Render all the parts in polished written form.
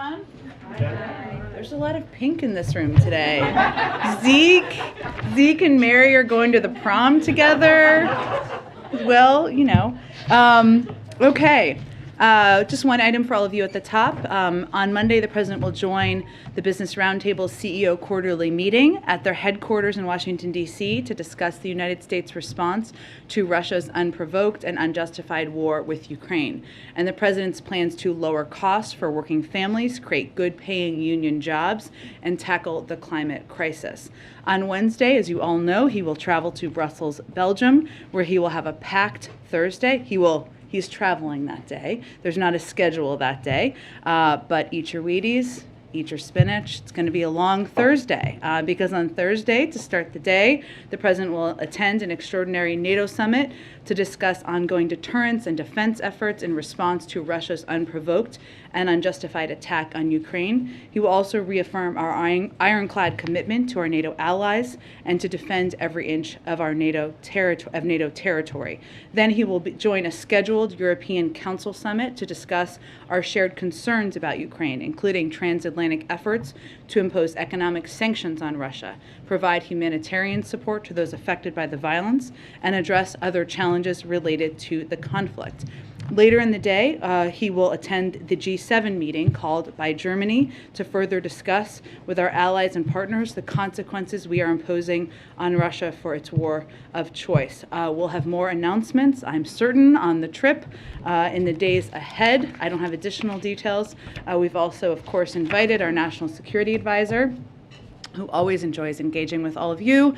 everyone. There's a lot of pink in this room today. Zeke and Mary are going to the prom together. Well, you know. Okay. Just one item for all of you at the top. On Monday, the President will join the Business Roundtable CEO quarterly meeting at their headquarters in Washington, D.C. to discuss the United States' response to Russia's unprovoked and unjustified war with Ukraine, and the President's plans to lower costs for working families, create good-paying union jobs, and tackle the climate crisis. On Wednesday, as you all know, he will travel to Brussels, Belgium, where he will have a packed Thursday. He's traveling that day. There's not a schedule that day, but eat your Wheaties, eat your spinach. It's going to be a long Thursday because on Thursday, to start the day, the President will attend an extraordinary NATO summit to discuss ongoing deterrence and defense efforts in response to Russia's unprovoked and unjustified attack on Ukraine. He will also reaffirm our ironclad commitment to our NATO allies and to defend every inch of our NATO territory. Then he will join a scheduled European Council summit to discuss our shared concerns about Ukraine, including transatlantic efforts to impose economic sanctions on Russia, provide humanitarian support to those affected by the violence, and address other challenges related to the conflict. Later in the day, he will attend the G7 meeting called by Germany to further discuss with our allies and partners the consequences we are imposing on Russia for its war of choice. We'll have more announcements, I'm certain, on the trip in the days ahead. I don't have additional details. We've also, of course, invited our National Security Advisor, who always enjoys engaging with all of you,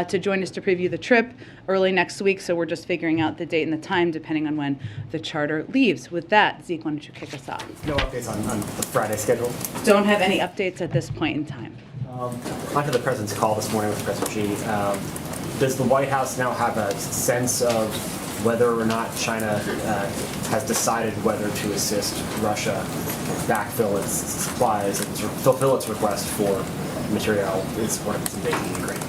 to join us to preview the trip early next week. So we're just figuring out the date and the time depending on when the charter leaves. With that, Zeke, why don't you kick us off? No updates on the Friday schedule? Don't have any updates at this point in time. Onto the President's call this morning with President Xi. Does the White House now have a sense of whether or not China has decided whether to assist Russia backfill its supplies and fulfill its request for material in support of its invasion of Ukraine?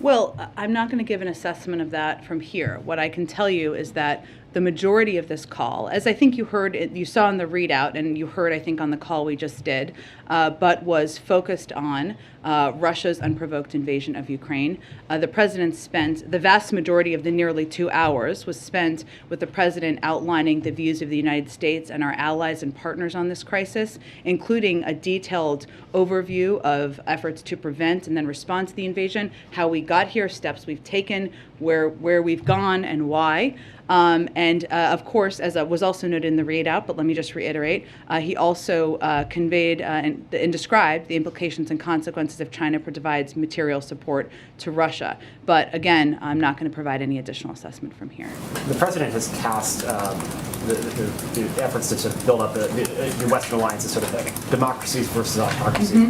Well, I'm not going to give an assessment of that from here. What I can tell you is that the majority of this call, as I think you heard, you saw in the readout, and you heard, I think, on the call we just did, but was focused on Russia's unprovoked invasion of Ukraine. The President spent, the vast majority of the nearly 2 hours was spent with the President outlining the views of the United States and our allies and partners on this crisis, including a detailed overview of efforts to prevent and then respond to the invasion, how we got here, steps we've taken, where we've gone and why. Of course, as was also noted in the readout, but let me just reiterate, he also conveyed and described the implications and consequences if China provides material support to Russia. But again, I'm not going to provide any additional assessment from here. The President has cast the efforts to sort of build up the Western alliance as sort of democracies versus autocracy.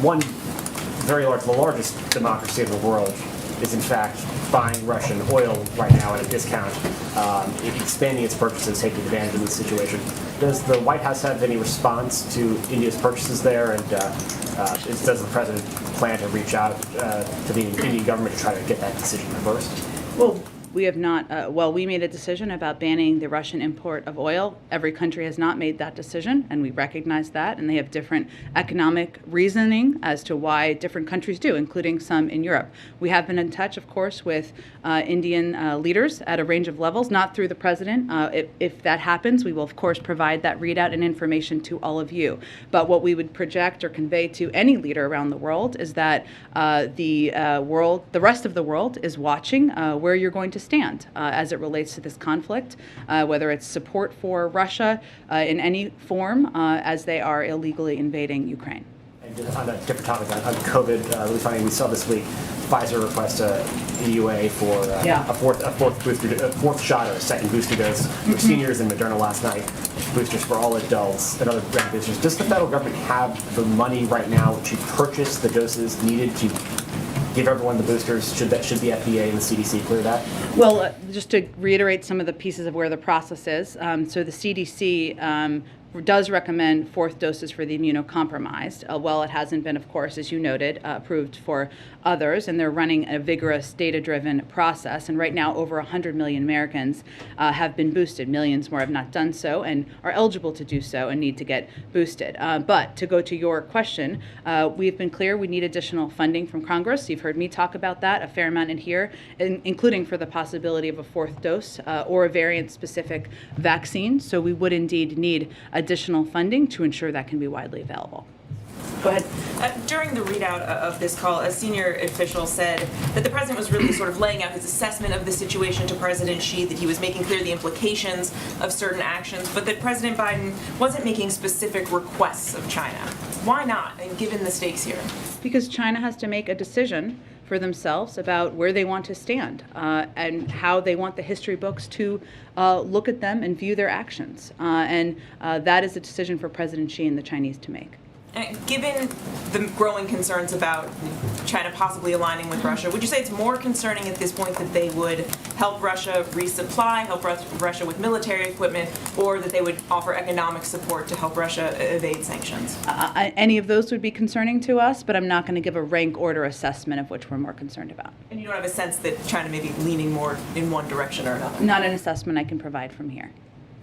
One very large, the largest democracy in the world, is in fact buying Russian oil right now at a discount, expanding its purchases, taking advantage of the situation. Does the White House have any response to India's purchases there, and does the President plan to reach out to the Indian government to try to get that decision reversed? Well, we have not, we made a decision about banning the Russian import of oil. Every country has not made that decision, and we recognize that, and they have different economic reasoning as to why different countries do, including some in Europe. We have been in touch, of course, with Indian leaders at a range of levels, not through the President. If that happens, we will, of course, provide that readout and information to all of you. But what we would project or convey to any leader around the world is that the rest of the world is watching where you're going to stand as it relates to this conflict, whether it's support for Russia in any form as they are illegally invading Ukraine. And just on a different topic, on COVID, really funny, we saw this week Pfizer request a EUA for a fourth shot or a second booster dose for seniors, and Moderna last night boosters for all adults and other boosters. Does the federal government have the money right now to purchase the doses needed to give everyone the boosters? Should the FDA and the CDC clear that? Well, just to reiterate some of the pieces of where the process is. So the CDC does recommend fourth doses for the immunocompromised. Well, it hasn't been, of course, as you noted, approved for others, and they're running a vigorous data-driven process. And right now, over 100 million Americans have been boosted. Millions more have not done so and are eligible to do so and need to get boosted. But to go to your question, we've been clear we need additional funding from Congress. You've heard me talk about that a fair amount in here, including for the possibility of a fourth dose or a variant-specific vaccine. So we would indeed need additional funding to ensure that can be widely available. Go ahead. During the readout of this call, a senior official said that the president was really sort of laying out his assessment of the situation to President Xi, that he was making clear the implications of certain actions, but that President Biden wasn't making specific requests of China. Why not, and given the stakes here? Because China has to make a decision for themselves about where they want to stand and how they want the history books to look at them and view their actions. And that is a decision for President Xi and the Chinese to make. Given the growing concerns about China possibly aligning with Russia, would you say it's more concerning at this point that they would help Russia resupply, help Russia with military equipment, or that they would offer economic support to help Russia evade sanctions? Any of those would be concerning to us, but I'm not going to give a rank order assessment of which we're more concerned about. And you don't have a sense that China may be leaning more in one direction or another? Not an assessment I can provide from here.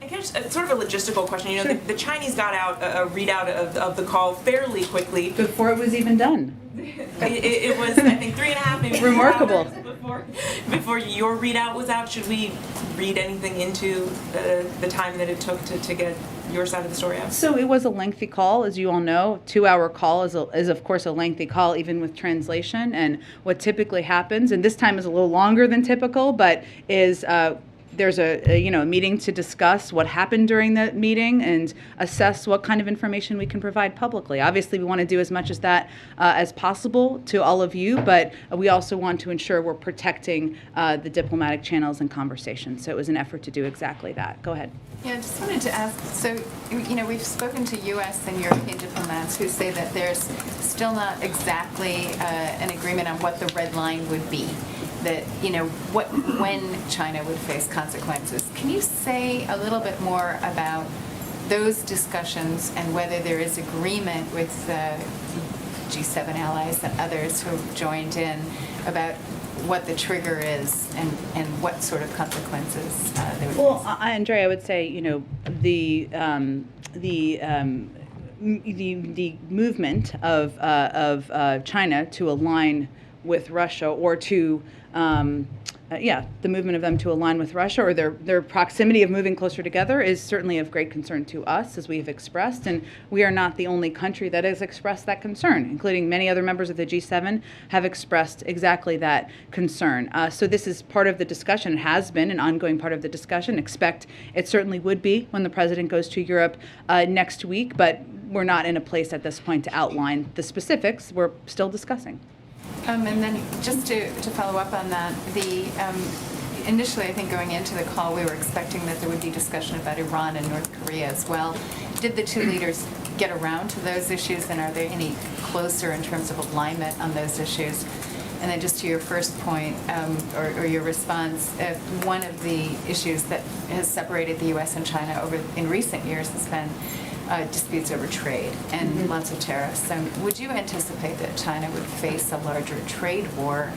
I guess sort of a logistical question. You know, Sure. the Chinese got out a readout of the call fairly quickly. Before it was even done. It was, I think, 3.5, maybe 4 Remarkable. hours before your readout was out. Should we read anything into the time that it took to get your side of the story out? So it was a lengthy call, as you all know. 2-hour call is of course a lengthy call, even with translation. And what typically happens, and this time is a little longer than typical, but is there's a meeting to discuss what happened during the meeting and assess what kind of information we can provide publicly. Obviously, we want to do as much as that as possible to all of you, but we also want to ensure we're protecting the diplomatic channels and conversations. So it was an effort to do exactly that. Go ahead. Yeah, I just wanted to ask, so, we've spoken to U.S. and European diplomats who say that there's still not exactly an agreement on what the red line would be. That, when China would face consequences. Can you say a little bit more about those discussions and whether there is agreement with G7 allies and others who have joined in about what the trigger is and what sort of consequences they would Well, face? Andrea, I would say, the movement of China to align with Russia or to the movement of them to align with Russia or their proximity of moving closer together is certainly of great concern to us, as we have expressed, and we are not the only country that has expressed that concern, including many other members of the G7 have expressed exactly that concern. So this is part of the discussion. It has been an ongoing part of the discussion. Expect it certainly would be when the president goes to Europe next week, but we're not in a place at this point to outline the specifics. We're still discussing. And then just to follow up on that, initially I think going into the call we were expecting that there would be discussion about Iran and North Korea as well. Did the two leaders get around to those issues, and are they any closer in terms of alignment on those issues? And then just to your first point, or your response, one of the issues that has separated the U.S. and China in recent years has been disputes over trade and lots of tariffs. Would you anticipate that China would face a larger trade war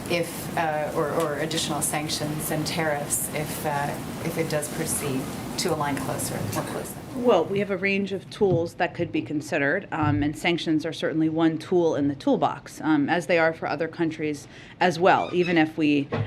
if, or additional sanctions and tariffs if it does proceed to align more closely? Well, we have a range of tools that could be considered, and sanctions are certainly one tool in the toolbox, as they are for other countries as well, even if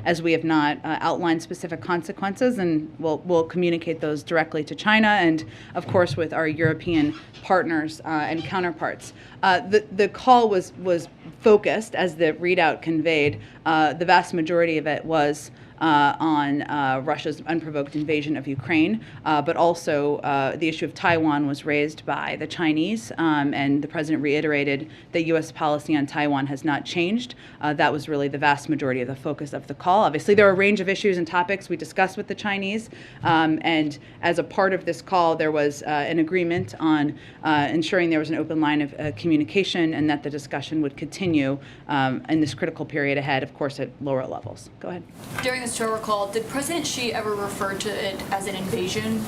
as we have not outlined specific consequences, and we'll communicate those directly to China and, of course, with our European partners and counterparts. The call was focused, as the readout conveyed, the vast majority of it was on Russia's unprovoked invasion of Ukraine, but also the issue of Taiwan was raised by the Chinese, and the president reiterated that U.S. policy on Taiwan has not changed. That was really the vast majority of the focus of the call. Obviously, there are a range of issues and topics we discussed with the Chinese, and as a part of this call, there was an agreement on ensuring there was an open line of communication and that the discussion would continue in this critical period ahead, of course, at lower levels. Go ahead. During the Stower call, did President Xi ever refer to it as an invasion?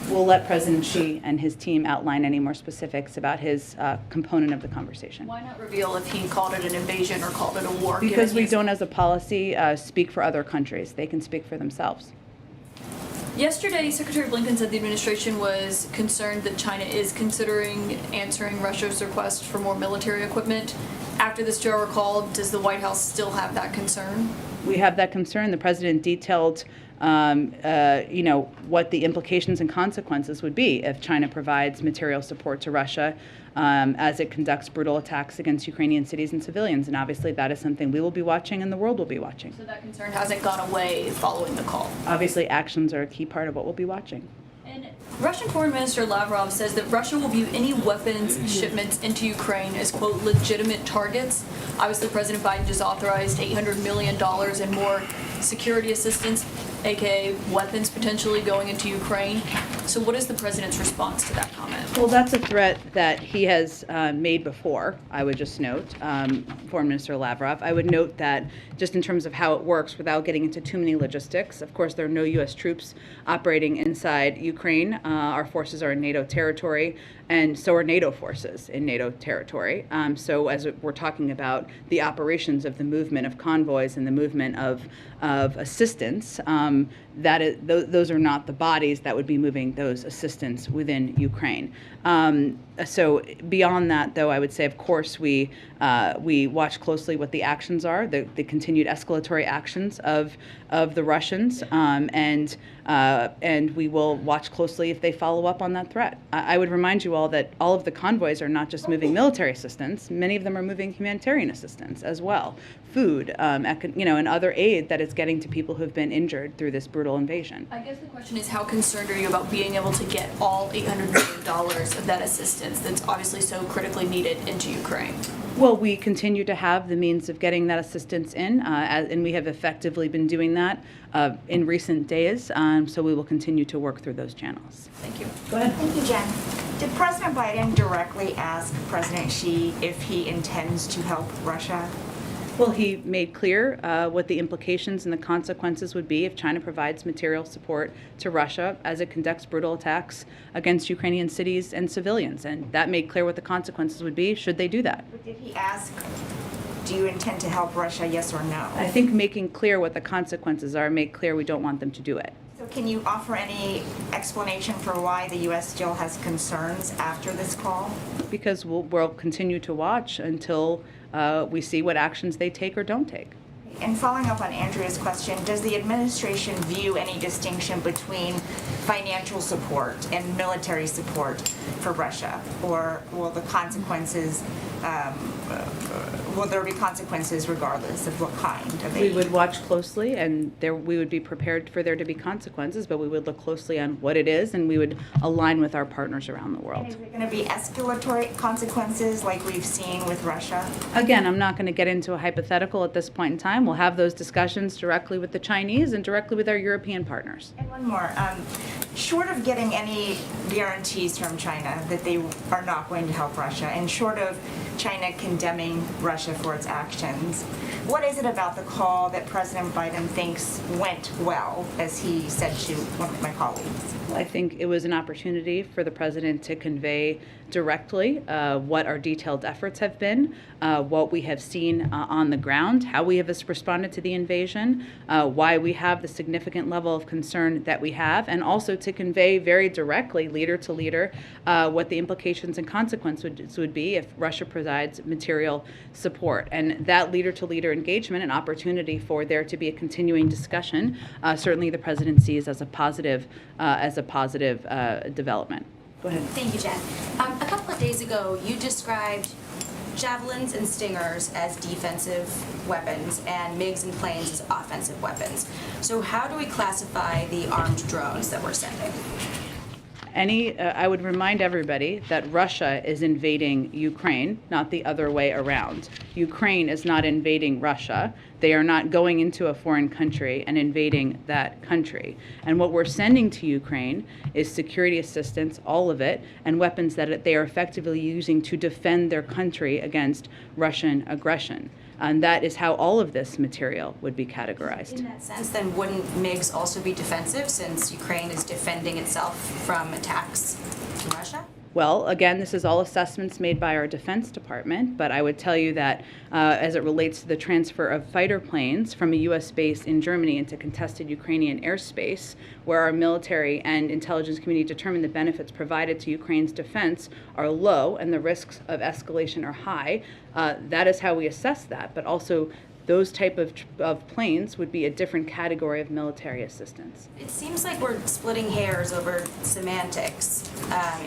We'll let President Xi and his team outline any more specifics about his component of the conversation. Why not reveal if he called it an invasion or called it a war? Because we don't, as a policy, speak for other countries. They can speak for themselves. Yesterday, Secretary Blinken said the administration was concerned that China is considering answering Russia's request for more military equipment. After this Joe recall, does the White House still have that concern? We have that concern. The president detailed what the implications and consequences would be if China provides material support to Russia as it conducts brutal attacks against Ukrainian cities and civilians. And obviously that is something we will be watching and the world will be watching. So that concern hasn't gone away following the call? Obviously actions are a key part of what we'll be watching. And Russian Foreign Minister Lavrov says that Russia will view any weapons shipments into Ukraine as, quote, legitimate targets. Obviously, President Biden just authorized $800 million in more security assistance, aka weapons potentially going into Ukraine. So what is the president's response to that comment? Well, that's a threat that he has made before, I would just note, Foreign Minister Lavrov. I would note that just in terms of how it works, without getting into too many logistics, of course, there are no U.S. troops operating inside Ukraine. Our forces are in NATO territory, and so are NATO forces in NATO territory. So as we're talking about the operations of the movement of convoys and the movement of assistance, those are not the bodies that would be moving those assistance within Ukraine. So beyond that, though, I would say, of course, we watch closely what the actions are, the continued escalatory actions of the Russians, and we will watch closely if they follow up on that threat. I would remind you all that all of the convoys are not just moving military assistance; many of them are moving humanitarian assistance as well, food, and other aid that is getting to people who have been injured through this brutal invasion. I guess the question is, how concerned are you about being able to get all $800 million of that assistance that's obviously so critically needed into Ukraine? Well, we continue to have the means of getting that assistance in, and we have effectively been doing that in recent days, so we will continue to work through those channels. Thank you. Go ahead. Thank you, Jen. Did President Biden directly ask President Xi if he intends to help Russia? Well, he made clear what the implications and the consequences would be if China provides material support to Russia as it conducts brutal attacks against Ukrainian cities and civilians. And that made clear what the consequences would be should they do that. But did he ask, do you intend to help Russia, yes or no? I think making clear what the consequences are made clear we don't want them to do it. So can you offer any explanation for why the U.S. still has concerns after this call? Because we'll continue to watch until we see what actions they take or don't take. And following up on Andrea's question, does the administration view any distinction between financial support and military support for Russia? Or will the consequences, will there be consequences regardless of what kind of aid? We would watch closely, and we would be prepared for there to be consequences, but we would look closely on what it is, and we would align with our partners around the world. And is there going to be escalatory consequences like we've seen with Russia? Again, I'm not going to get into a hypothetical at this point in time. We'll have those discussions directly with the Chinese and directly with our European partners. And one more. Short of getting any guarantees from China that they are not going to help Russia, and short of China condemning Russia for its actions, what is it about the call that President Biden thinks went well, as he said to one of my colleagues? I think it was an opportunity for the president to convey directly what our detailed efforts have been, what we have seen on the ground, how we have responded to the invasion, why we have the significant level of concern that we have, and also to convey very directly, leader to leader, what the implications and consequences would be if Russia provides material support. And that leader to leader engagement, an opportunity for there to be a continuing discussion, certainly the president sees as a positive development. Go ahead. Thank you, Jen. A couple of days ago, you described javelins and stingers as defensive weapons and MiGs and planes as offensive weapons. So how do we classify the armed drones that we're sending? I would remind everybody that Russia is invading Ukraine, not the other way around. Ukraine is not invading Russia. They are not going into a foreign country and invading that country. And what we're sending to Ukraine is security assistance, all of it, and weapons that they are effectively using to defend their country against Russian aggression. And that is how all of this material would be categorized. In that sense, then wouldn't MiGs also be defensive since Ukraine is defending itself from attacks from Russia? Well, again, this is all assessments made by our Defense Department, but I would tell you that as it relates to the transfer of fighter planes from a U.S. base in Germany into contested Ukrainian airspace, where our military and intelligence community determined the benefits provided to Ukraine's defense are low and the risks of escalation are high, that is how we assess that, but also those type of planes would be a different category of military assistance. It seems like we're splitting hairs over semantics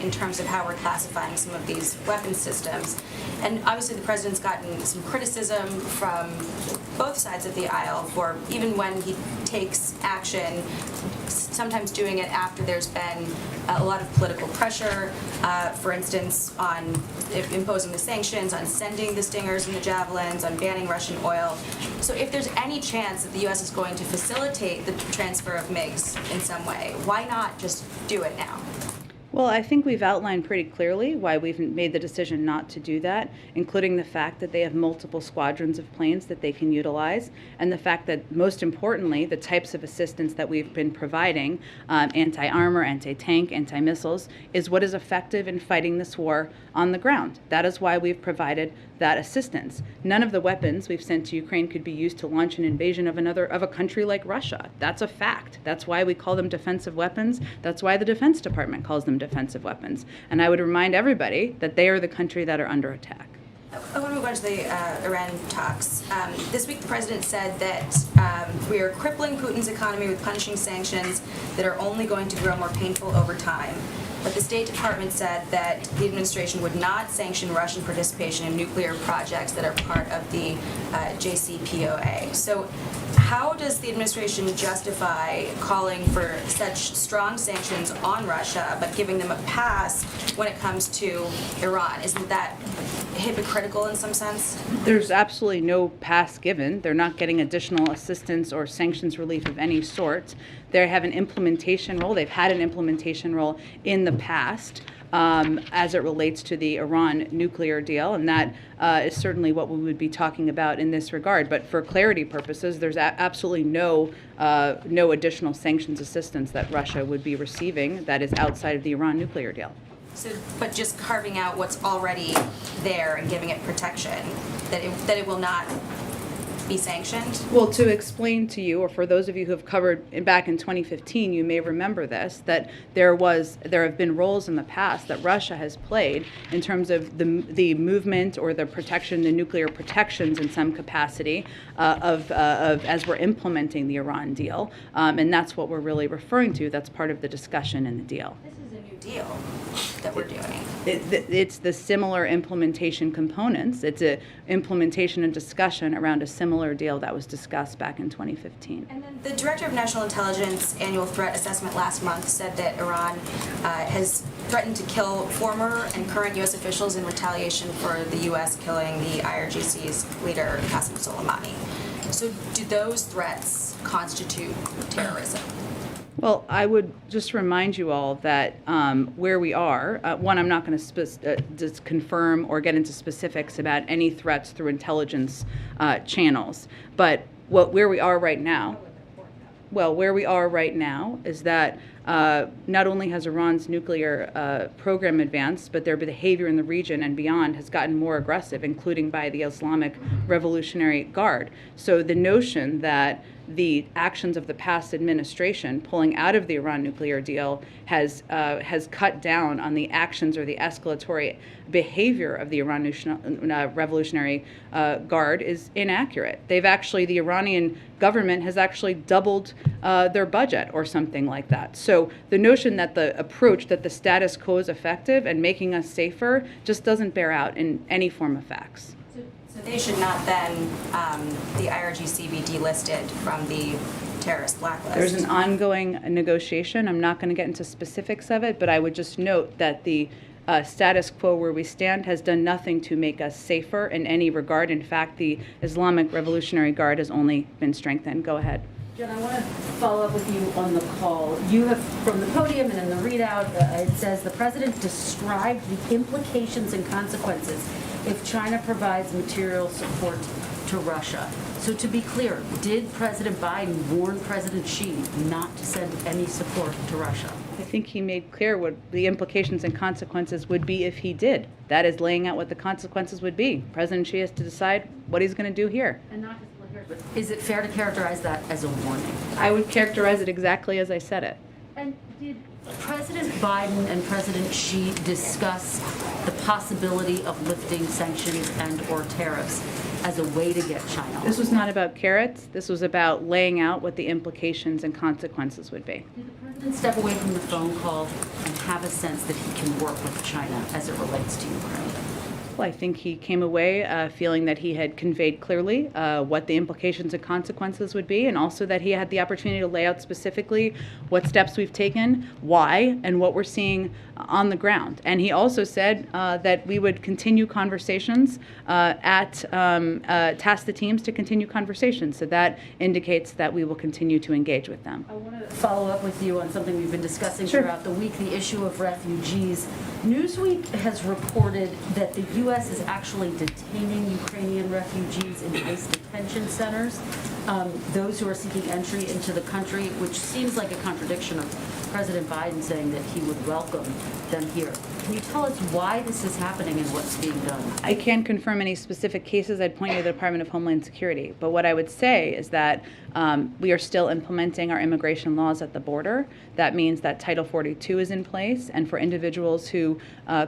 in terms of how we're classifying some of these weapon systems. And obviously the president's gotten some criticism from both sides of the aisle for even when he takes action, sometimes doing it after there's been a lot of political pressure, for instance, on imposing the sanctions, on sending the Stingers and the Javelins, on banning Russian oil. So if there's any chance that the U.S. is going to facilitate the transfer of MiGs in some way, why not just do it now? Well, I think we've outlined pretty clearly why we've made the decision not to do that, including the fact that they have multiple squadrons of planes that they can utilize, and the fact that, most importantly, the types of assistance that we've been providing, anti-armor, anti-tank, anti-missiles, is what is effective in fighting this war on the ground. That is why we've provided that assistance. None of the weapons we've sent to Ukraine could be used to launch an invasion of a country like Russia. That's a fact. That's why we call them defensive weapons. That's why the Defense Department calls them defensive weapons. And I would remind everybody that they are the country that are under attack. I want to move on to the Iran talks. This week the president said that we are crippling Putin's economy with punishing sanctions that are only going to grow more painful over time. But the State Department said that the administration would not sanction Russian participation in nuclear projects that are part of the JCPOA. So how does the administration justify calling for such strong sanctions on Russia but giving them a pass when it comes to Iran? Isn't that hypocritical in some sense? There's absolutely no pass given. They're not getting additional assistance or sanctions relief of any sort. They have an implementation role. They've had an implementation role in the past as it relates to the Iran nuclear deal, and that is certainly what we would be talking about in this regard. But for clarity purposes, there's absolutely no additional sanctions assistance that Russia would be receiving that is outside of the Iran nuclear deal. So, but just carving out what's already there and giving it protection, that it will not be sanctioned? Well, to explain to you, or for those of you who have covered back in 2015, you may remember this, that there have been roles in the past that Russia has played in terms of the movement or the protection, the nuclear protections in some capacity of as we're implementing the Iran deal, and that's what we're really referring to. That's part of the discussion in the deal. This is a new deal that we're doing. It's the similar implementation components. It's a implementation and discussion around a similar deal that was discussed back in 2015. And then the Director of National Intelligence annual threat assessment last month said that Iran has threatened to kill former and current U.S. officials in retaliation for the U.S. killing the IRGC's leader, Qasem Soleimani. So do those threats constitute terrorism? Well, I would just remind you all that where we are, one, I'm not going to just confirm or get into specifics about any threats through intelligence channels, but where we are right now, is that not only has Iran's nuclear program advanced, but their behavior in the region and beyond has gotten more aggressive, including by the Islamic Revolutionary Guard. So the notion that the actions of the past administration pulling out of the Iran nuclear deal has cut down on the actions or the escalatory behavior of the Iran Revolutionary Guard is inaccurate. The Iranian government has actually doubled their budget or something like that. So the notion that the approach that the status quo is effective and making us safer just doesn't bear out in any form of facts. So they should not then, the IRGC be delisted from the terrorist blacklist? There's an ongoing negotiation. I'm not going to get into specifics of it, but I would just note that the status quo where we stand has done nothing to make us safer in any regard. In fact, the Islamic Revolutionary Guard has only been strengthened. Go ahead. Jen, I want to follow up with you on the call. You have, from the podium and in the readout, it says the president described the implications and consequences if China provides material support to Russia. So to be clear, did President Biden warn President Xi not to send any support to Russia? I think he made clear what the implications and consequences would be if he did. That is laying out what the consequences would be. President Xi has to decide what he's going to do here. And not just here, but is it fair to characterize that as a warning? I would characterize it exactly as I said it. And did President Biden and President Xi discuss the possibility of lifting sanctions and or tariffs as a way to get China? This was not about carrots. This was about laying out what the implications and consequences would be. Did the president step away from the phone call and have a sense that he can work with China as it relates to Ukraine? Well, I think he came away feeling that he had conveyed clearly what the implications and consequences would be, and also that he had the opportunity to lay out specifically what steps we've taken, why, and what we're seeing on the ground. And he also said that we would continue conversations task the teams to continue conversations. So that indicates that we will continue to engage with them. I want to follow up with you on something we've been discussing throughout the week, the issue of refugees. Newsweek has reported that the U.S. is actually detaining Ukrainian refugees in ICE detention centers, those who are seeking entry into the country, which seems like a contradiction of President Biden saying that he would welcome them here. Can you tell us why this is happening and what's being done? I can't confirm any specific cases. I'd point you to the Department of Homeland Security. But what I would say is that we are still implementing our immigration laws at the border. That means that Title 42 is in place, and for individuals who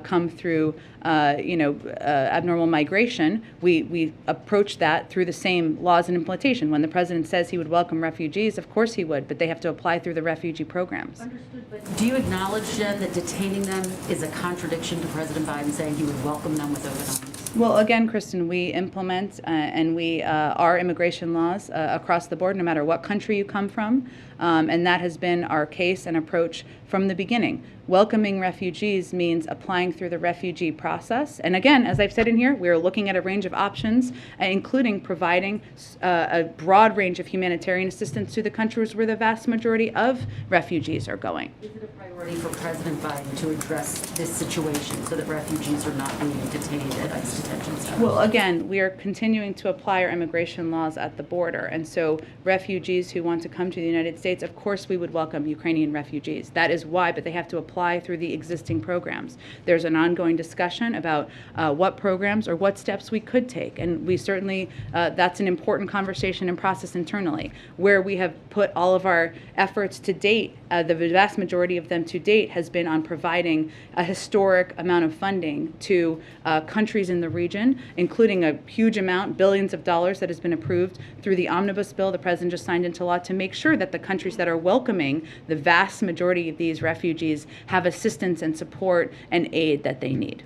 come through, abnormal migration, we approach that through the same laws and implementation. When the president says he would welcome refugees, of course he would, but they have to apply through the refugee programs. Understood, but do you acknowledge, Jen, that detaining them is a contradiction to President Biden saying he would welcome them with open arms? Well, again, Kristen, we implement and we our immigration laws across the board, no matter what country you come from, and that has been our case and approach from the beginning. Welcoming refugees means applying through the refugee process. And again, as I've said in here, we are looking at a range of options, including providing a broad range of humanitarian assistance to the countries where the vast majority of refugees are going. Is it a priority for President Biden to address this situation so that refugees are not being detained at ICE detention centers? Well, again, we are continuing to apply our immigration laws at the border. And so refugees who want to come to the United States, of course we would welcome Ukrainian refugees. That is why, but they have to apply through the existing programs. There's an ongoing discussion about what programs or what steps we could take. And we certainly, that's an important conversation and process internally. Where we have put all of our efforts to date, the vast majority of them to date has been on providing a historic amount of funding to countries in the region, including a huge amount, billions of dollars that has been approved through the omnibus bill the president just signed into law to make sure that the countries that are welcoming the vast majority of these refugees have assistance and support and aid that they need.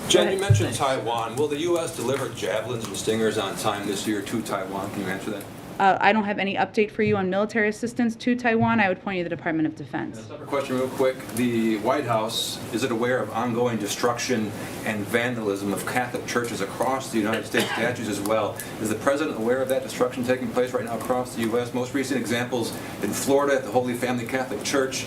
Jen, you mentioned Taiwan. Will the U.S. deliver javelins and stingers on time this year to Taiwan? Can you answer that? I don't have any update for you on military assistance to Taiwan. I would point you to the Department of Defense. A separate question real quick. The White House, is it aware of ongoing destruction and vandalism of Catholic churches across the United States, statues as well? Is the president aware of that destruction taking place right now across the U.S.? Most recent examples in Florida at the Holy Family Catholic Church,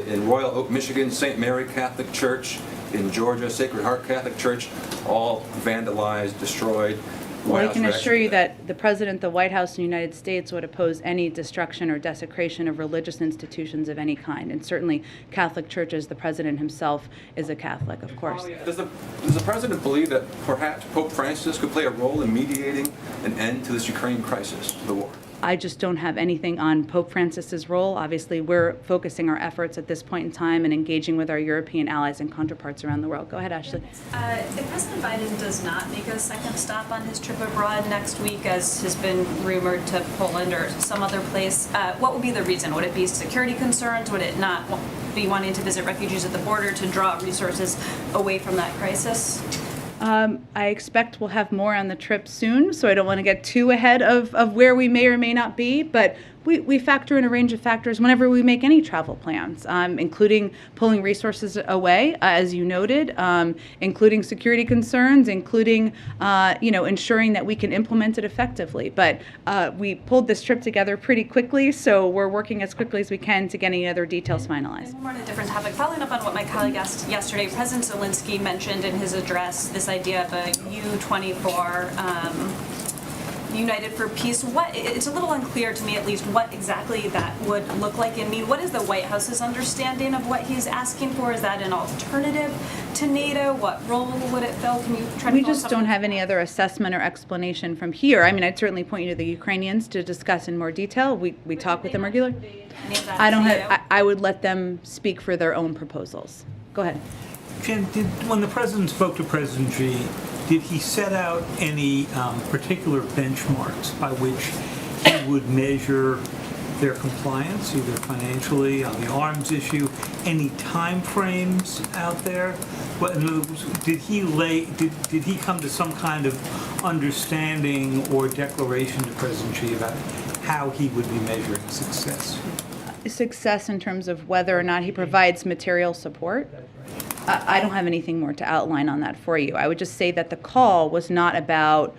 in Royal Oak, Michigan, St. Mary Catholic Church, in Georgia, Sacred Heart Catholic Church, all vandalized, destroyed. Well, I can assure you that the President, the White House, and the United States would oppose any destruction or desecration of religious institutions of any kind. And certainly Catholic churches, the President himself is a Catholic, of course. Does the President believe that perhaps Pope Francis could play a role in mediating an end to this Ukraine crisis, the war? I just don't have anything on Pope Francis's role. Obviously, we're focusing our efforts at this point in time and engaging with our European allies and counterparts around the world. Go ahead, Ashley. If President Biden does not make a second stop on his trip abroad next week, as has been rumored, to Poland or some other place, what would be the reason? Would it be security concerns? Would it not be wanting to visit refugees at the border to draw resources away from that crisis? I expect we'll have more on the trip soon, so I don't want to get too ahead of where we may or may not be, but we factor in a range of factors whenever we make any travel plans, including pulling resources away, as you noted, including security concerns, including ensuring that we can implement it effectively. But we pulled this trip together pretty quickly, so we're working as quickly as we can to get any other details finalized. More on a different topic. Following up on what my colleague asked yesterday, President Zelensky mentioned in his address this idea of a U-24 United for Peace. It's a little unclear to me, at least, what exactly that would look like and mean. What is the White House's understanding of what he's asking for? Is that an alternative to NATO? What role would it fill? Can you try to We fill just some don't of have any other assessment or explanation from here. I mean, I'd certainly point you to the Ukrainians to discuss in more detail. We talk with them regularly. any of that I don't to have, NATO? I would let them speak for their own proposals. Go ahead. Jen, when the president spoke to President Xi, did he set out any particular benchmarks by which he would measure their compliance, either financially on the arms issue, any time frames out there? What, in other words, did he come to some kind of understanding or declaration to President Xi about how he would be measuring success? Success in terms of whether or not he provides material support. I don't have anything more to outline on that for you. I would just say that the call was not about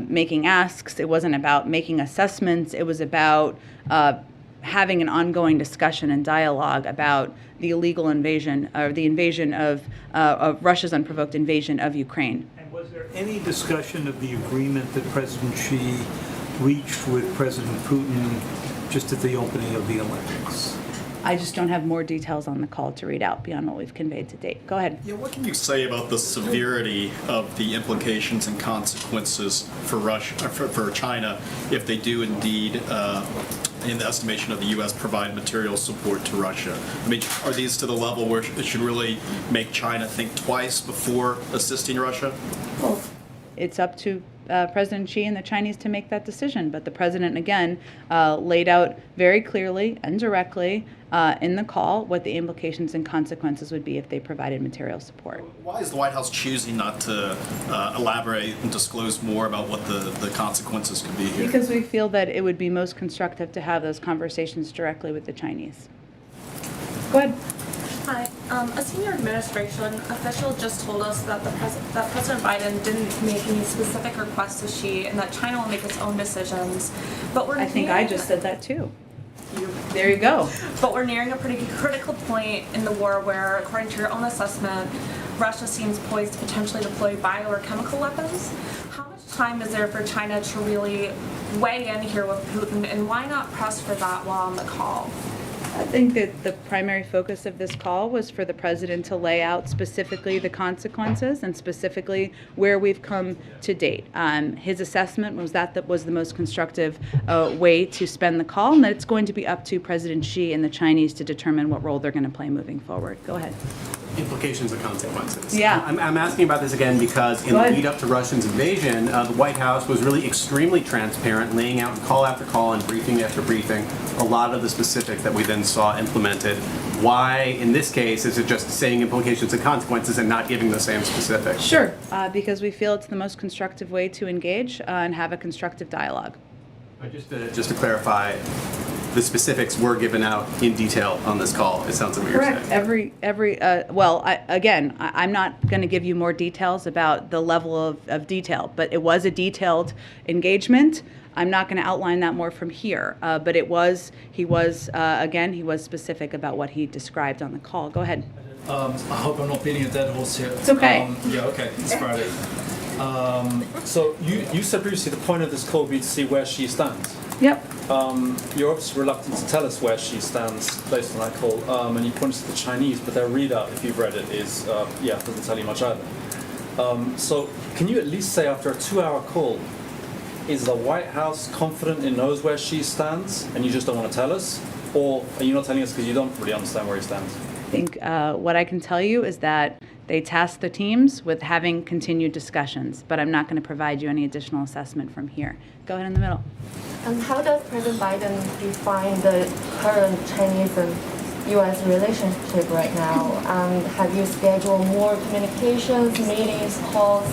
making asks. It wasn't about making assessments. It was about having an ongoing discussion and dialogue about the illegal invasion, or the invasion of Russia's unprovoked invasion of Ukraine. And was there any discussion of the agreement that President Xi reached with President Putin just at the opening of the Olympics? I just don't have more details on the call to read out beyond what we've conveyed to date. Go ahead. Yeah, what can you say about the severity of the implications and consequences for Russia, for China, if they do indeed, in the estimation of the U.S., provide material support to Russia? I mean, are these to the level where it should really make China think twice before assisting Russia? Well, it's up to President Xi and the Chinese to make that decision. But the president, again, laid out very clearly and directly in the call what the implications and consequences would be if they provided material support. Why is the White House choosing not to elaborate and disclose more about what the consequences could be here? Because we feel that it would be most constructive to have those conversations directly with the Chinese. Go ahead. Hi. A senior administration official just told us that that President Biden didn't make any specific requests to Xi and that China will make its own decisions. But I think I just said that too. There you go. But we're nearing a pretty critical point in the war where, according to your own assessment, Russia seems poised to potentially deploy bio or chemical weapons. How much time is there for China to really weigh in here with Putin, and why not press for that while on the call? I think that the primary focus of this call was for the president to lay out specifically the consequences and specifically where we've come to date. His assessment was that was the most constructive way to spend the call, and that it's going to be up to President Xi and the Chinese to determine what role they're going to play moving forward. Go ahead. Implications and consequences. Yeah. I'm asking about this again because in the lead up to Russia's invasion, the White House was really extremely transparent, laying out call after call and briefing after briefing a lot of the specifics that we then saw implemented. Why, in this case, is it just saying implications and consequences and not giving the same specifics? Sure, because we feel it's the most constructive way to engage and have a constructive dialogue. Just to clarify, the specifics were given out in detail on this call. It sounds like what you're saying. Correct. I'm not going to give you more details about the level of detail, but it was a detailed engagement. I'm not going to outline that more from here, but he was specific about what he described on the call. Go ahead. I hope I'm not beating a dead horse here. It's okay. Okay, it's Friday. So you said previously the point of this call would be to see where she stands. Yep. You're obviously reluctant to tell us where she stands based on that call, and you pointed to the Chinese, but their readout, if you've read it, is doesn't tell you much either. So can you at least say after a 2-hour call, is the White House confident it knows where she stands, and you just don't want to tell us, or are you not telling us because you don't really understand where he stands? I think what I can tell you is that they tasked the teams with having continued discussions, but I'm not going to provide you any additional assessment from here. Go ahead in the middle. How does President Biden define the current Chinese and U.S. relationship right now? Have you scheduled more communications, meetings, calls?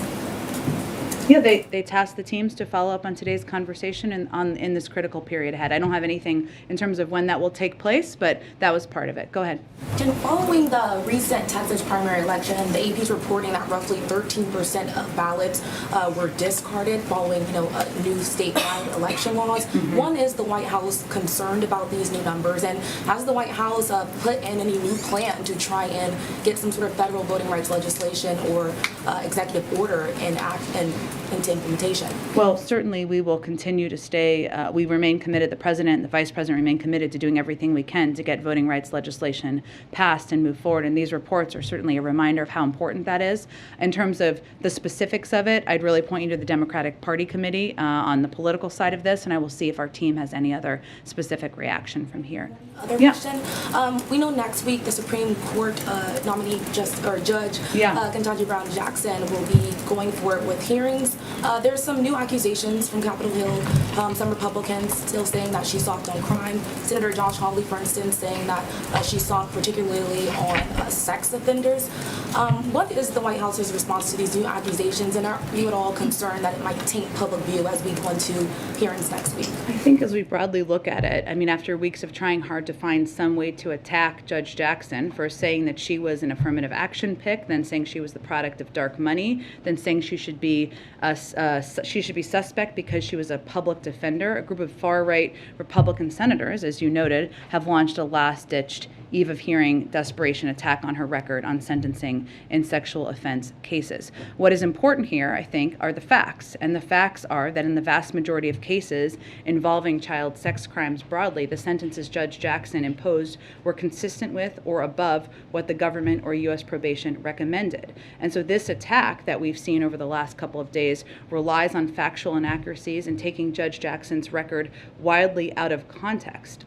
Yeah, they tasked the teams to follow up on today's conversation in this critical period ahead. I don't have anything in terms of when that will take place, but that was part of it. Go ahead. Jen, following the recent Texas primary election, the AP is reporting that roughly 13% of ballots were discarded following, new statewide election laws. Mm-hmm. One, is the White House concerned about these new numbers, and has the White House put in any new plan to try and get some sort of federal voting rights legislation or executive order in act and into implementation. Well, certainly we will continue to stay, we remain committed, the President and the Vice President remain committed to doing everything we can to get voting rights legislation passed and move forward. And these reports are certainly a reminder of how important that is. In terms of the specifics of it, I'd really point you to the Democratic Party Committee on the political side of this, and I will see if our team has any other specific reaction from here. Other question. We know next week the Supreme Court nominee Judge Ketanji Brown Jackson will be going for it with hearings. There's some new accusations from Capitol Hill. Some Republicans still saying that she's soft on crime. Senator Josh Hawley, for instance, saying that she's soft particularly on sex offenders. What is the White House's response to these new accusations, and are you at all concerned that it might taint public view as we go into hearings next week? I think as we broadly look at it, I mean, after weeks of trying hard to find some way to attack Judge Jackson for saying that she was an affirmative action pick, then saying she was the product of dark money, then saying she should be suspect because she was a public defender, a group of far-right Republican senators, as you noted, have launched a last-ditched eve of hearing desperation attack on her record on sentencing in sexual offense cases. What is important here, I think, are the facts. And the facts are that in the vast majority of cases involving child sex crimes broadly, the sentences Judge Jackson imposed were consistent with or above what the government or U.S. probation recommended. And so this attack that we've seen over the last couple of days relies on factual inaccuracies and taking Judge Jackson's record wildly out of context.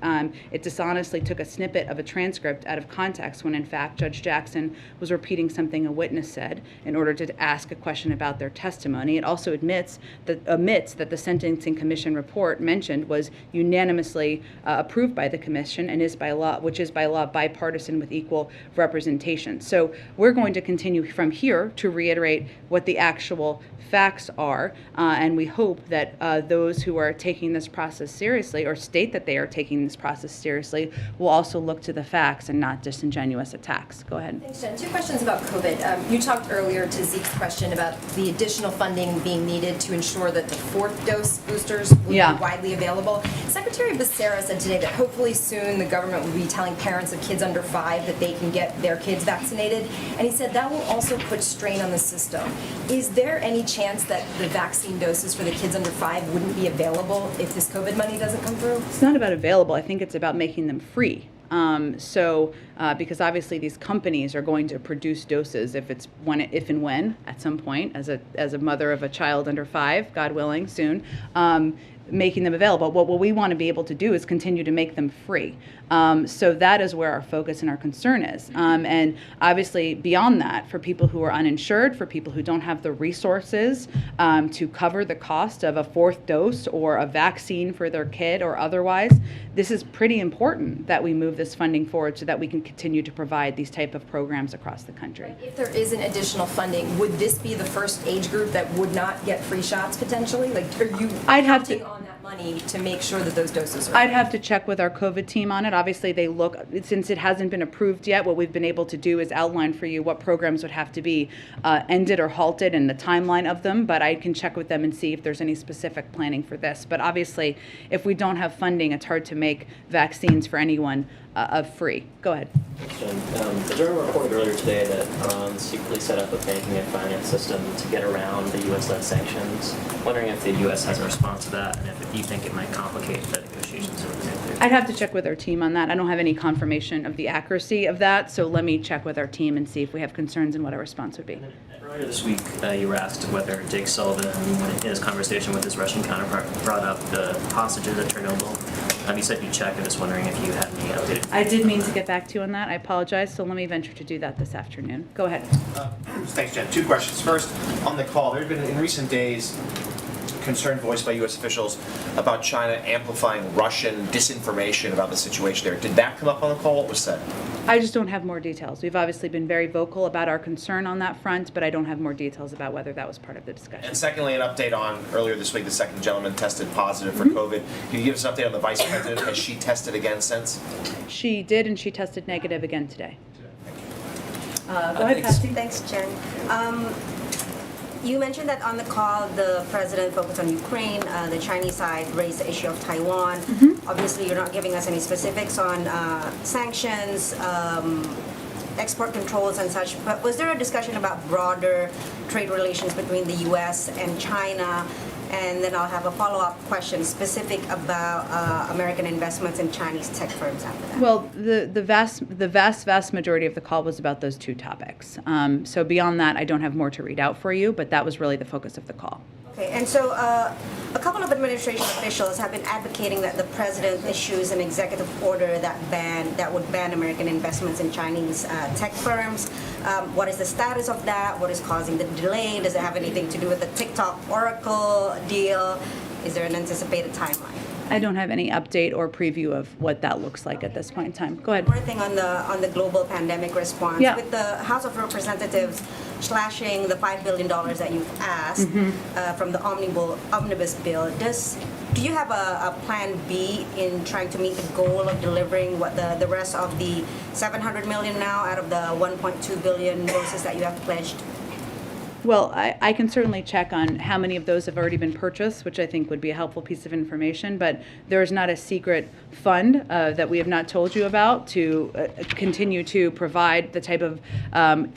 It dishonestly took a snippet of a transcript out of context when in fact Judge Jackson was repeating something a witness said in order to ask a question about their testimony. It also omits that the Sentencing Commission report mentioned was unanimously approved by the Commission and is by law, which is by law bipartisan with equal representation. So we're going to continue from here to reiterate what the actual facts are, and we hope that those who are taking this process seriously or state that they are taking this process seriously will also look to the facts and not disingenuous attacks. Go ahead. Thanks, Jen. Two questions about COVID. You talked earlier to Zeke's question about the additional funding being needed to ensure that the fourth dose boosters will be widely available. Secretary Becerra said today that hopefully soon the government will be telling parents of kids under 5 that they can get their kids vaccinated, and he said that will also put strain on the system. Is there any chance that the vaccine doses for the kids under 5 wouldn't be available if this COVID money doesn't come through? It's not about available. I think it's about making them free. Because obviously these companies are going to produce doses if and when at some point, as a mother of a child under 5, God willing, soon, making them available. What we want to be able to do is continue to make them free. So that is where our focus and our concern is. And obviously beyond that, for people who are uninsured, for people who don't have the resources to cover the cost of a fourth dose or a vaccine for their kid or otherwise, this is pretty important that we move this funding forward so that we can continue to provide these type of programs across the country. If there isn't additional funding, would this be the first age group that would not get free shots potentially? Like, are you counting on that money to make sure that those doses are? I'd have to check with our COVID team on it. Obviously, they look, since it hasn't been approved yet, what we've been able to do is outline for you what programs would have to be ended or halted and the timeline of them, but I can check with them and see if there's any specific planning for this. But obviously, if we don't have funding, it's hard to make vaccines for anyone free. Go ahead. The Journal reported earlier today that Iran secretly set up a banking and finance system to get around the U.S.-led sanctions. Wondering if the U.S. has a response to that, and if you think it might complicate the negotiations over the nuclear. I'd have to check with our team on that. I don't have any confirmation of the accuracy of that, so let me check with our team and see if we have concerns and what our response would be. Earlier this week, you were asked whether Jake Sullivan, in his conversation with his Russian counterpart, brought up the hostages at Chernobyl. You said you checked. I'm just wondering if you had any updated. I did mean to get back to you on that. I apologize. So let me venture to do that this afternoon. Go ahead. Thanks, Jen. Two questions. First, on the call, there have been in recent days concern voiced by U.S. officials about China amplifying Russian disinformation about the situation there. Did that come up on the call? What was said? I just don't have more details. We've obviously been very vocal about our concern on that front, but I don't have more details about whether that was part of the discussion. And secondly, an update on earlier this week, the second gentleman tested positive for COVID. Can you give us an update on the vice president? Has she tested again since? She did, and she tested negative again today. Go ahead, Patsy. Thanks, Jen. You mentioned that on the call, the president focused on Ukraine. The Chinese side raised the issue of Taiwan. Obviously, you're not giving us any specifics on sanctions. export controls and such, but was there a discussion about broader trade relations between the U.S. and China? And then I'll have a follow-up question specific about American investments in Chinese tech firms after that. Well, the vast majority of the call was about those two topics. So beyond that, I don't have more to read out for you, but that was really the focus of the call. Okay, and so a couple of administration officials have been advocating that the president issues an executive order that would ban American investments in Chinese tech firms. What is the status of that? What is causing the delay? Does it have anything to do with the TikTok Oracle deal? Is there an anticipated timeline? I don't have any update or preview of what that looks like at this point in time. Go ahead. One more thing on the global pandemic response. Yeah. With the House of Representatives slashing the $5 billion that you've asked from the omnibus bill, do you have a plan B in trying to meet the goal of delivering what the rest of the 700 million now out of the 1.2 billion doses that you have pledged? Well, I can certainly check on how many of those have already been purchased, which I think would be a helpful piece of information, but there is not a secret fund that we have not told you about to continue to provide the type of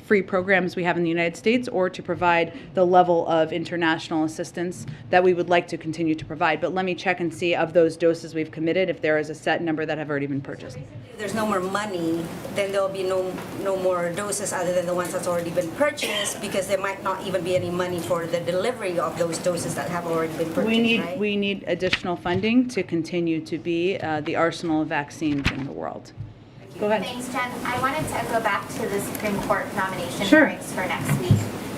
free programs we have in the United States or to provide the level of international assistance that we would like to continue to provide. But let me check and see of those doses we've committed if there is a set number that have already been purchased. If there's no more money, then there'll be no more doses other than the ones that's already been purchased, because there might not even be any money for the delivery of those doses that have already been purchased, right? We need additional funding to continue to be the arsenal of vaccines in the world. Go ahead. Thanks, Jen. I wanted to go back to the Supreme Court nomination Sure. hearings for next week.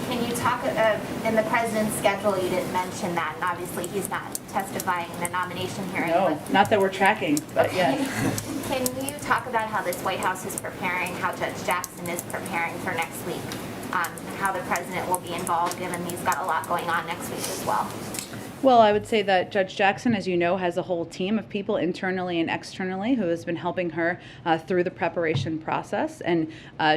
Can you talk, in the president's schedule, you didn't mention that, and obviously he's not testifying in the nomination hearing. No, not that we're tracking, but yes. Can you talk about how this White House is preparing, how Judge Jackson is preparing for next week, and how the president will be involved, given he's got a lot going on next week as well? Well, I would say that Judge Jackson, as you know, has a whole team of people internally and externally who has been helping her through the preparation process. And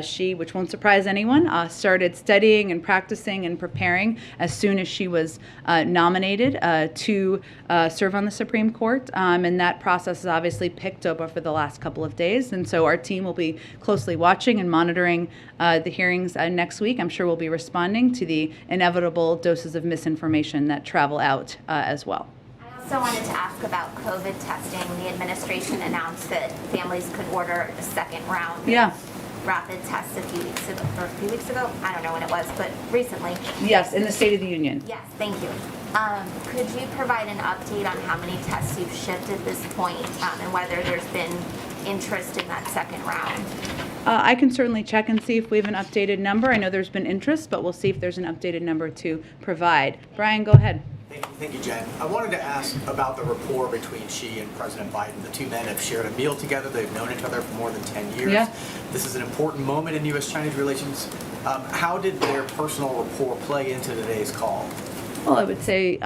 she, which won't surprise anyone, started studying and practicing and preparing as soon as she was nominated to serve on the Supreme Court. And that process has obviously picked up over the last couple of days. And so our team will be closely watching and monitoring the hearings next week. I'm sure we'll be responding to the inevitable doses of misinformation that travel out as well. I also wanted to ask about COVID testing. The administration announced that families could order a second round of rapid tests a few weeks ago. I don't know when it was, but recently. Yes, in the State of the Union. Yes, thank you. Could you provide an update on how many tests you've shipped at this point, and whether there's been interest in that second round? I can certainly check and see if we have an updated number. I know there's been interest, but we'll see if there's an updated number to provide. Brian, go ahead. Thank you, Jen. I wanted to ask about the rapport between Xi and President Biden. The two men have shared a meal together. They've known each other for more than 10 years. Yeah. This is an important moment in U.S.-Chinese relations. How did their personal rapport play into today's call? Well, I would say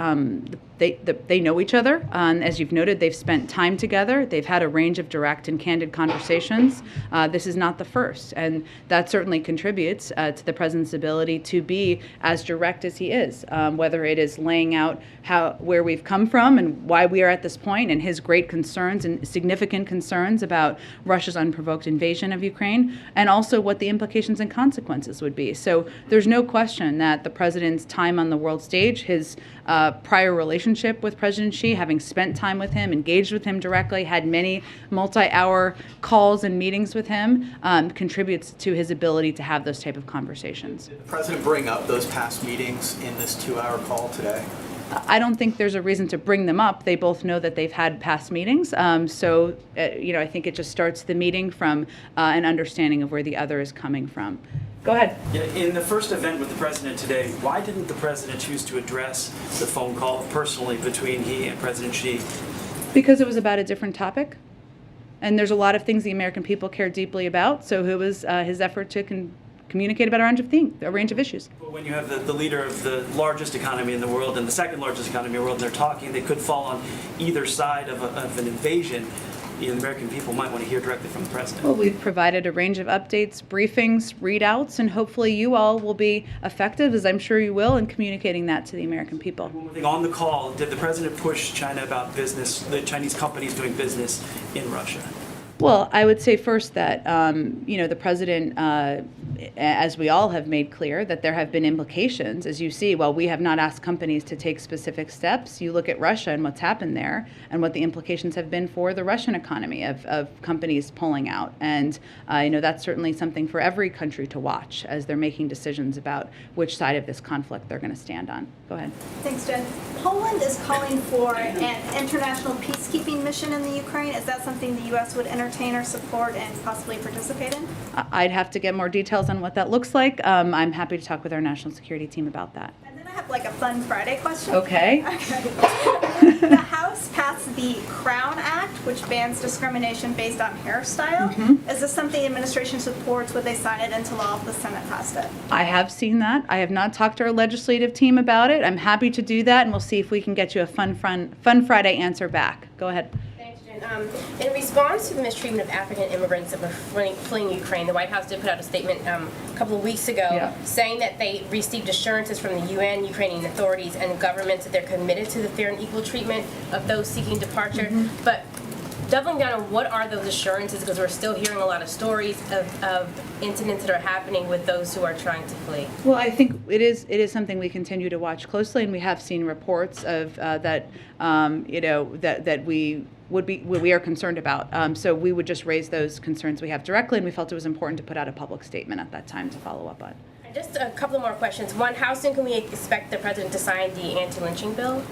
they know each other. As you've noted, they've spent time together. They've had a range of direct and candid conversations. This is not the first, and that certainly contributes to the president's ability to be as direct as he is, whether it is laying out where we've come from and why we are at this point, and his great concerns and significant concerns about Russia's unprovoked invasion of Ukraine, and also what the implications and consequences would be. So there's no question that the president's time on the world stage, his prior relationship with President Xi, having spent time with him, engaged with him directly, had many multi-hour calls and meetings with him, contributes to his ability to have those type of conversations. Did the president bring up those past meetings in this 2-hour call today? I don't think there's a reason to bring them up. They both know that they've had past meetings. I think it just starts the meeting from an understanding of where the other is coming from. Go ahead. Yeah, in the first event with the president today, why didn't the president choose to address the phone call personally between he and President Xi? Because it was about a different topic. And there's a lot of things the American people care deeply about. So it was his effort to communicate about a range of issues. But when you have the leader of the largest economy in the world and the second largest economy in the world, and they're talking, they could fall on either side of an invasion. The American people might want to hear directly from the president. Well, we've provided a range of updates, briefings, readouts, and hopefully you all will be effective, as I'm sure you will, in communicating that to the American people. On the call, did the president push China about business, the Chinese companies doing business in Russia? Well, I would say first that, the president, as we all have made clear, that there have been implications. As you see, while we have not asked companies to take specific steps, you look at Russia and what's happened there and what the implications have been for the Russian economy of companies pulling out. And, that's certainly something for every country to watch as they're making decisions about which side of this conflict they're going to stand on. Go ahead. Thanks, Jen. Poland is calling for an international peacekeeping mission in the Ukraine. Is that something the U.S. would entertain or support and possibly participate in? I'd have to get more details on what that looks like. I'm happy to talk with our national security team about that. And then I have like a fun Friday question. Okay. The House passed the Crown Act, which bans discrimination based on hairstyle. Is this something the administration supports? Would they sign it into law if the Senate passed it? I have seen that. I have not talked to our legislative team about it. I'm happy to do that, and we'll see if we can get you a fun Friday answer back. Go ahead. Thanks, Jen. In response to the mistreatment of African immigrants that were fleeing Ukraine, the White House did put out a statement a couple of weeks ago saying that they received assurances from the UN, Ukrainian authorities, and governments that they're committed to the fair and equal treatment of those seeking departure. But doubling down on what are those assurances, because we're still hearing a lot of stories of incidents that are happening with those who are trying to flee. Well, I think it is something we continue to watch closely, and we have seen reports of that we are concerned about. So we would just raise those concerns we have directly, and we felt it was important to put out a public statement at that time to follow up on. Just a couple more questions. One, how soon can we expect the president to sign the anti-lynching bill?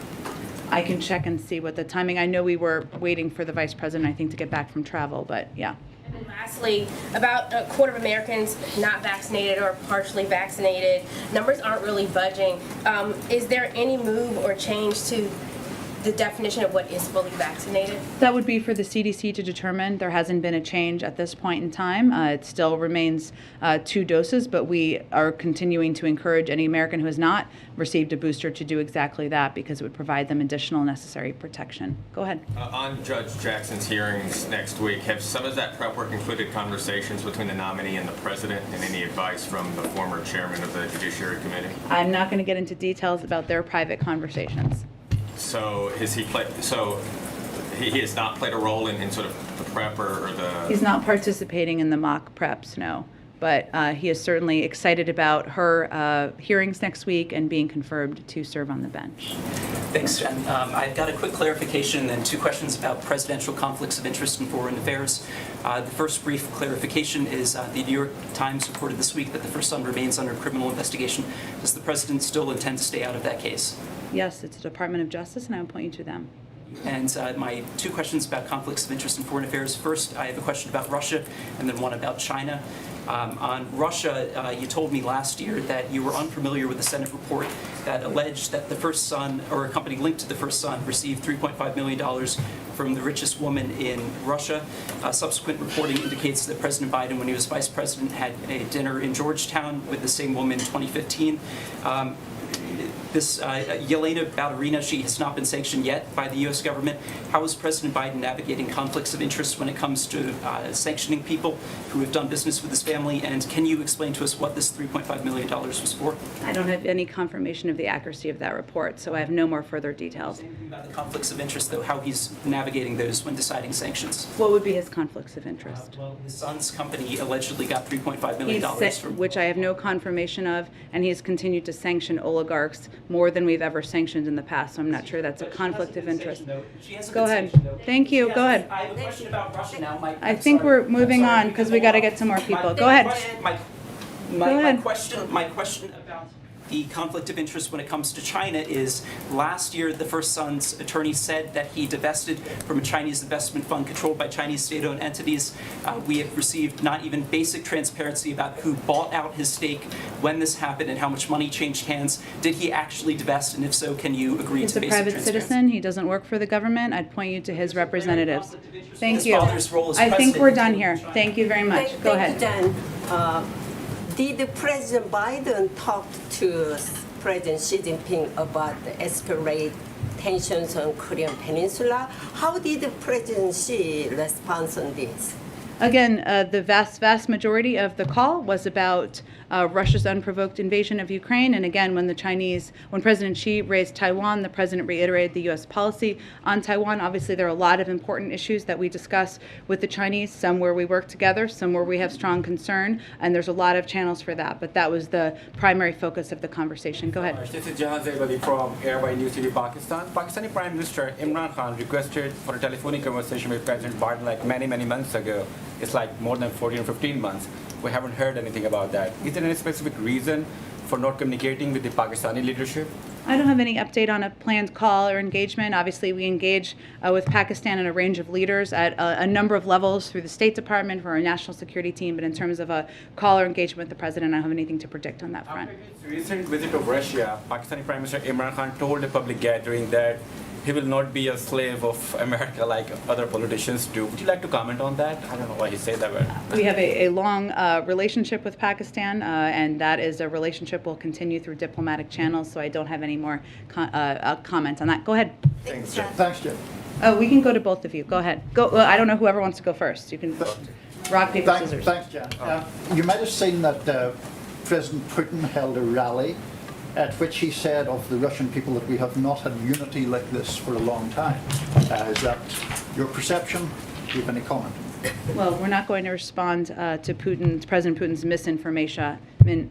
I can check and see what the timing. I know we were waiting for the vice president, I think, to get back from travel, but yeah. And then lastly, about a quarter of Americans not vaccinated or partially vaccinated. Numbers aren't really budging. Is there any move or change to the definition of what is fully vaccinated? That would be for the CDC to determine. There hasn't been a change at this point in time. It still remains 2 doses, but we are continuing to encourage any American who has not received a booster to do exactly that because it would provide them additional necessary protection. Go ahead. On Judge Jackson's hearings next week, have some of that prep work included conversations between the nominee and the president and any advice from the former chairman of the Judiciary Committee? I'm not going to get into details about their private conversations. So has he played? So he has not played a role in sort of the prep or the. He's not participating in the mock preps, no. But he is certainly excited about her hearings next week and being confirmed to serve on the bench. Thanks, Jen. I've got a quick clarification and then 2 questions about presidential conflicts of interest in foreign affairs. The first brief clarification is the New York Times reported this week that the first son remains under criminal investigation. Does the president still intend to stay out of that case? Yes, it's the Department of Justice, and I will point you to them. And my 2 questions about conflicts of interest in foreign affairs. First, I have a question about Russia, and then one about China. On Russia, you told me last year that you were unfamiliar with the Senate report that alleged that the first son, or a company linked to the first son, received $3.5 million from the richest woman in Russia. Subsequent reporting indicates that President Biden, when he was vice president, had a dinner in Georgetown with the same woman in 2015. This Yelena Ballerina, she has not been sanctioned yet by the U.S. government. How is President Biden navigating conflicts of interest when it comes to sanctioning people who have done business with his family? And can you explain to us what this $3.5 million was for? I don't have any confirmation of the accuracy of that report, so I have no more further details. About the conflicts of interest, though, how he's navigating those when deciding sanctions. What would be his conflicts of interest? Well, his son's company allegedly got $3.5 million from... Which I have no confirmation of, and he has continued to sanction oligarchs more than we've ever sanctioned in the past, so I'm not sure that's a conflict of interest. Go ahead. Thank you. Go ahead. I have a question about Russia now. I think we're moving on because we got to get some more people. Go ahead. My question about the conflict of interest when it comes to China is last year the first son's attorney said that he divested from a Chinese investment fund controlled by Chinese state-owned entities. We have received not even basic transparency about who bought out his stake, when this happened, and how much money changed hands. Did he actually divest, and if so, can you agree He's to a basic private transparency? citizen. He doesn't work for the government. I'd point you to his representatives. Thank His you. father's role as I think president. we're done here. Thank you very much. Go ahead. Did President Biden talk to President Xi Jinping about the escalate tensions on Korean Peninsula? How did President Xi respond on this? Again, the vast majority of the call was about Russia's unprovoked invasion of Ukraine. And again, when President Xi raised Taiwan, the president reiterated the U.S. policy on Taiwan. Obviously, there are a lot of important issues that we discuss with the Chinese, some where we work together, some where we have strong concern, and there's a lot of channels for that. But that was the primary focus of the conversation. Go ahead. This is Jahan Zaybali from Airby New City, Pakistan. Pakistani Prime Minister Imran Khan requested for a telephonic conversation with President Biden like many months ago. It's like more than 14 or 15 months. We haven't heard anything about that. Is there any specific reason for not communicating with the Pakistani leadership? I don't have any update on a planned call or engagement. Obviously, we engage with Pakistan and a range of leaders at a number of levels through the State Department for our national security team. But in terms of a call or engagement with the president, I don't have anything to predict on that front. After his recent visit to Russia, Pakistani Prime Minister Imran Khan told a public gathering that he will not be a slave of America like other politicians do. Would you like to comment on that? I don't know why he said that, but... We have a long relationship with Pakistan, and that is a relationship we'll continue through diplomatic channels, so I don't have any more comment on that. Go ahead. Thanks, Jen. Thanks, Jen. Oh, we can go to both of you. Go ahead. Go. Well, I don't know whoever wants to go first. You can rock, paper, scissors. Thanks, Jen. You might have seen that President Putin held a rally at which he said of the Russian people that we have not had unity like this for a long time. Is that your perception? Do you have any comment? Well, we're not going to respond to President Putin's misinformation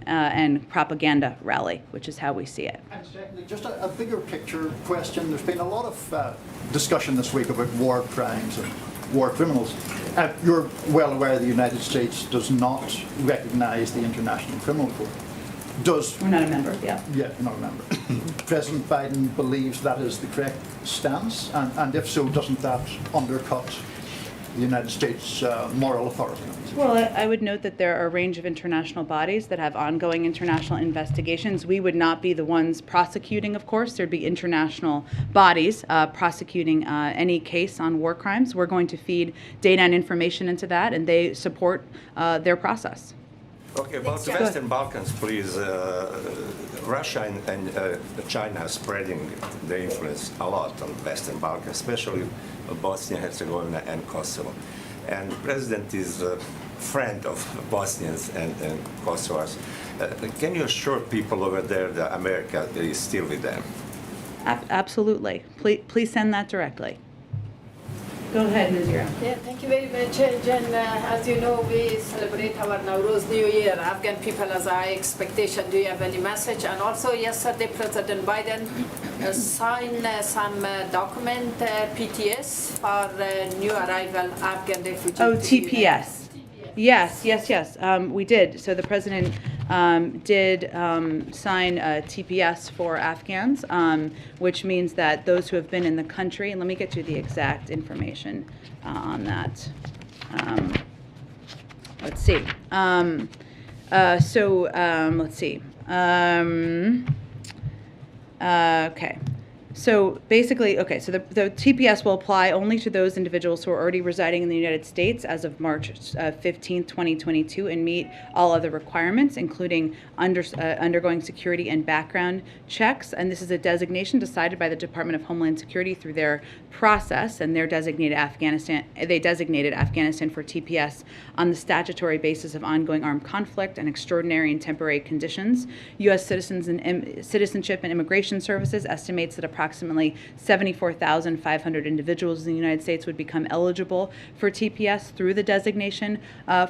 and propaganda rally, which is how we see it. And secondly, just a bigger picture question. There's been a lot of discussion this week about war crimes and war criminals. You're well aware the United States does not recognize the International Criminal Court. We're not a member, yeah. Yeah, we're not a member. President Biden believes that is the correct stance, and if so, doesn't that undercut the United States' moral authority? Well, I would note that there are a range of international bodies that have ongoing international investigations. We would not be the ones prosecuting, of course. There'd be international bodies prosecuting any case on war crimes. We're going to feed data and information into that, and they support their process. Okay, about the Western Balkans, please. Russia and China are spreading their influence a lot on Western Balkans, especially Bosnia, Herzegovina, and Kosovo. And the president is a friend of Bosnians and Kosovars. Can you assure people over there that America is still with them? Absolutely. Please send that directly. Go ahead, Nazira. Yeah, thank you very much, Jen. As you know, we celebrate our Nowruz New Year. Afghan people as our expectation. Do you have any message? And also, yesterday, President Biden signed some document, PTS, for new arrival Afghan refugees. Oh, TPS. Yes. We did. So the president did sign a TPS for Afghans, which means that those who have been in the country, and let me get you the exact information on that. Let's see. Let's see. Okay. So basically, so the TPS will apply only to those individuals who are already residing in the United States as of March 15, 2022, and meet all other requirements, including undergoing security and background checks. And this is a designation decided by the Department of Homeland Security through their process, and they designated Afghanistan for TPS on the statutory basis of ongoing armed conflict and extraordinary and temporary conditions. U.S. Citizenship and Immigration Services estimates that approximately 74,500 individuals in the United States would become eligible for TPS through the designation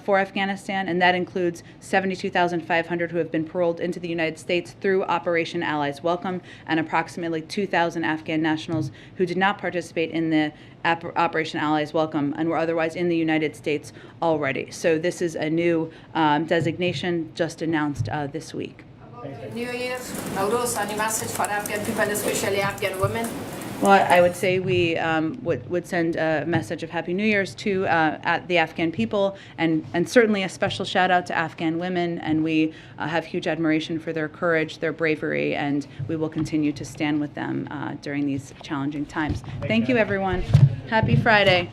for Afghanistan, and that includes 72,500 who have been paroled into the United States through Operation Allies Welcome, and approximately 2,000 Afghan nationals who did not participate in the Operation Allies Welcome and were otherwise in the United States already. So this is a new designation just announced this week. New Year, Nowruz, any message for Afghan people, especially Afghan women? Well, I would say we would send a message of Happy New Year's to the Afghan people, and certainly a special shout out to Afghan women, and we have huge admiration for their courage, their bravery, and we will continue to stand with them during these challenging times. Thank you, everyone. Happy Friday.